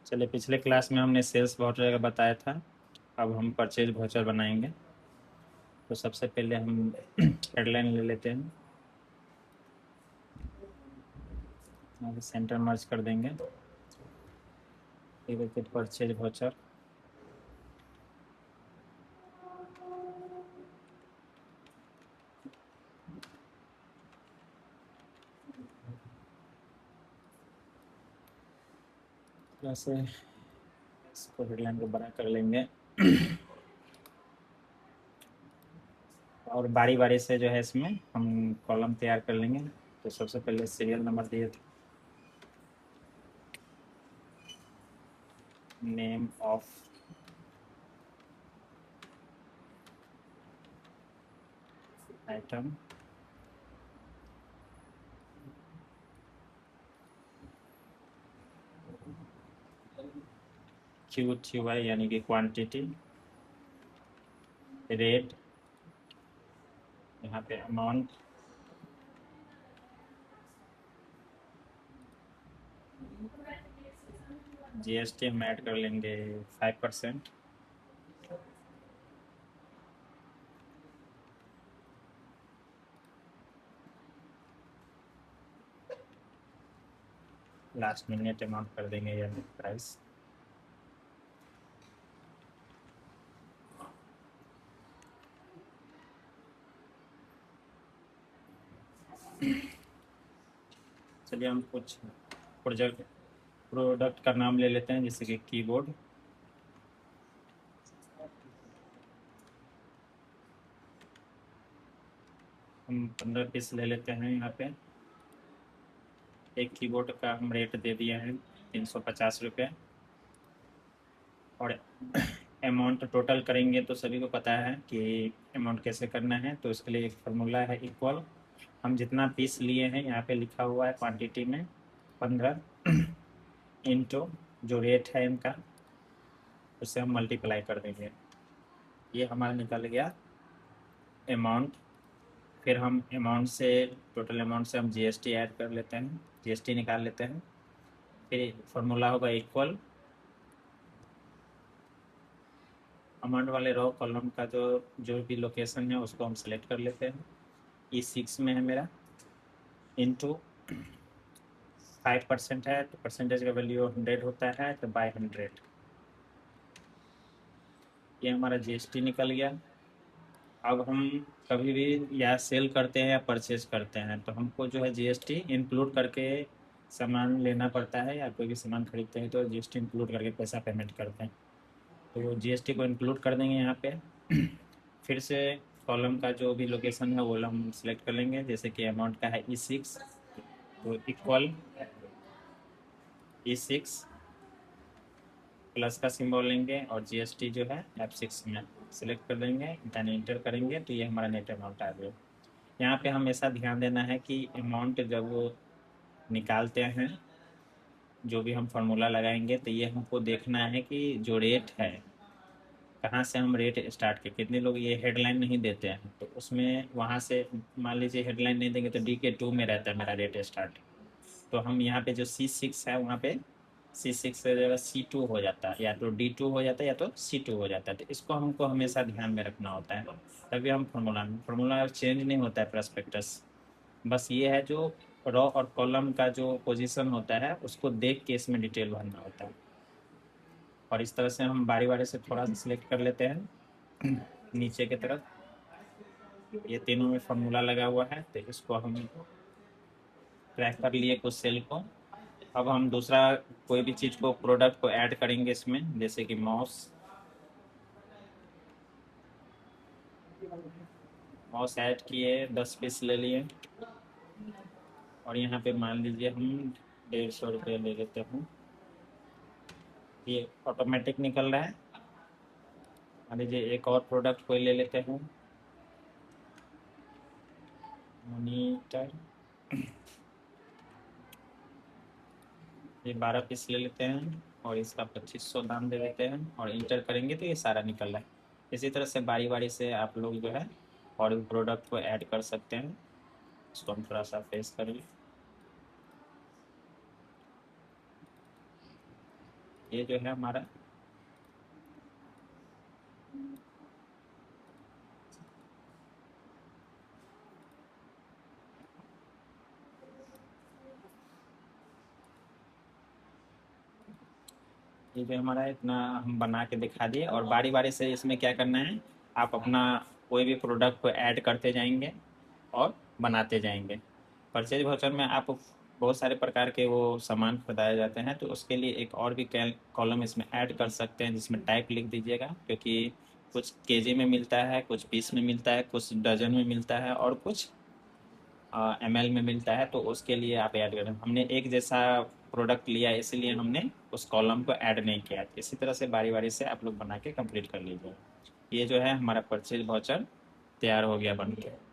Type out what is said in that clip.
चलिए, पिछले क्लास में हमने सेल्स वाउचर का बताया था। अब हम परचेज वाउचर बनाएंगे। तो सबसे पहले हम हेडलाइन ले लेते हैं, और सेंटर मर्ज कर देंगे। फिर परचेज वाउचर। वैसे इसको हेडलाइन को बड़ा कर लेंगे और बारी बारी से जो है इसमें हम कॉलम तैयार कर लेंगे। तो सबसे पहले सीरियल नंबर दिए थे, नेम ऑफ आइटम, QTY यानी कि क्वांटिटी, रेट, यहाँ पे अमाउंट, GST हम ऐड कर लेंगे 5%। लास्ट में नेट अमाउंट कर देंगे या नेट प्राइस। चलिए हम कुछ प्रोडक्ट का नाम ले लेते हैं, जैसे कि कीबोर्ड। हम 15 पीस ले लेते हैं। यहाँ पे एक कीबोर्ड का हम रेट दे दिए हैं 350 रुपये। और अमाउंट टोटल करेंगे तो सभी को पता है कि अमाउंट कैसे करना है। तो इसके लिए एक फार्मूला है, इक्वल। हम जितना पीस लिए हैं यहाँ पे लिखा हुआ है क्वांटिटी में 15 इंटू जो रेट है इनका, उससे हम मल्टीप्लाई कर देंगे। ये हमारा निकल गया अमाउंट। फिर हम अमाउंट से, टोटल अमाउंट से हम GST ऐड कर लेते हैं, GST निकाल लेते हैं। फिर फार्मूला होगा इक्वल, अमाउंट वाले रो कॉलम का जो जो भी लोकेशन है उसको हम सेलेक्ट कर लेते हैं। E6 में है मेरा, इंटू 5% है तो परसेंटेज का वैल्यू 100 होता है, तो बाई 100। ये हमारा GST निकल गया। अब हम कभी भी या सेल करते हैं या परचेज करते हैं तो हमको जो है GST इंक्लूड करके सामान लेना पड़ता है, या कोई भी सामान खरीदते हैं तो GST इंक्लूड करके पैसा पेमेंट करते हैं। तो GST को इंक्लूड कर देंगे यहाँ पे। फिर से कॉलम का जो भी लोकेशन है वो हम सिलेक्ट कर लेंगे, जैसे कि अमाउंट का है E6, तो इक्वल E6 प्लस का सिंबल लेंगे और GST जो है F6 में सिलेक्ट कर देंगे, देन इंटर करेंगे तो ये हमारा नेट अमाउंट आ गया। यहाँ पे हमेशा ध्यान देना है कि अमाउंट जब निकालते हैं, जो भी हम फार्मूला लगाएंगे तो ये हमको देखना है कि जो रेट है, कहाँ से हम रेट स्टार्ट किए। कितने लोग ये हेडलाइन नहीं देते हैं, तो उसमें वहाँ से मान लीजिए हेडलाइन नहीं देंगे तो DK2 में रहता है मेरा रेट स्टार्ट। तो हम यहाँ पे जो C6 है वहाँ पे C6 से जगह C2 हो जाता है, या तो D2 हो जाता है या तो C2 हो जाता है। तो इसको हमको हमेशा ध्यान में रखना होता है, तभी हम फार्मूला चेंज नहीं होता है प्रॉस्पेक्टस। बस ये है जो रो और कॉलम का जो पोजीशन होता है उसको देख के इसमें डिटेल भरना होता है। और इस तरह से हम बारी बारी से थोड़ा सा सिलेक्ट कर लेते हैं नीचे की तरफ। ये तीनों में फार्मूला लगा हुआ है तो इसको हम ट्रैक कर लिए कुछ सेल को। अब हम दूसरा कोई भी चीज़ को, प्रोडक्ट को ऐड करेंगे इसमें, जैसे कि माउस। माउस ऐड किए, 10 पीस ले लिए। और यहाँ पे मान लीजिए हम 150 रुपये ले लेते हैं। ये ऑटोमेटिक निकल रहा है। मान लीजिए एक और प्रोडक्ट कोई ले लेते हैं, मॉनिटर। ये 12 पीस ले लेते हैं और इसका 2500 दाम दे देते हैं और इंटर करेंगे तो ये सारा निकल रहा है। इसी तरह से बारी बारी से आप लोग जो है और भी प्रोडक्ट को ऐड कर सकते हैं। इसको हम थोड़ा सा फेस कर लें। ये जो है हमारा ये जो हमारा इतना हम बना के दिखा दिए, और बारी बारी से इसमें क्या करना है, आप अपना कोई भी प्रोडक्ट को ऐड करते जाएंगे और बनाते जाएंगे। परचेज वाउचर में आप बहुत सारे प्रकार के वो सामान बताए जाते हैं, तो उसके लिए एक और भी कॉलम इसमें ऐड कर सकते हैं, जिसमें टाइप लिख दीजिएगा, क्योंकि कुछ केजी में मिलता है, कुछ पीस में मिलता है, कुछ डजन में मिलता है, और कुछ एमएल में मिलता है, तो उसके लिए आप ऐड करें। हमने एक जैसा प्रोडक्ट लिया है, इसीलिए हमने उस कॉलम को ऐड नहीं किया। इसी तरह से बारी बारी से आप लोग बना के कंप्लीट कर लीजिए। ये जो है हमारा परचेज वाउचर तैयार हो गया बन के।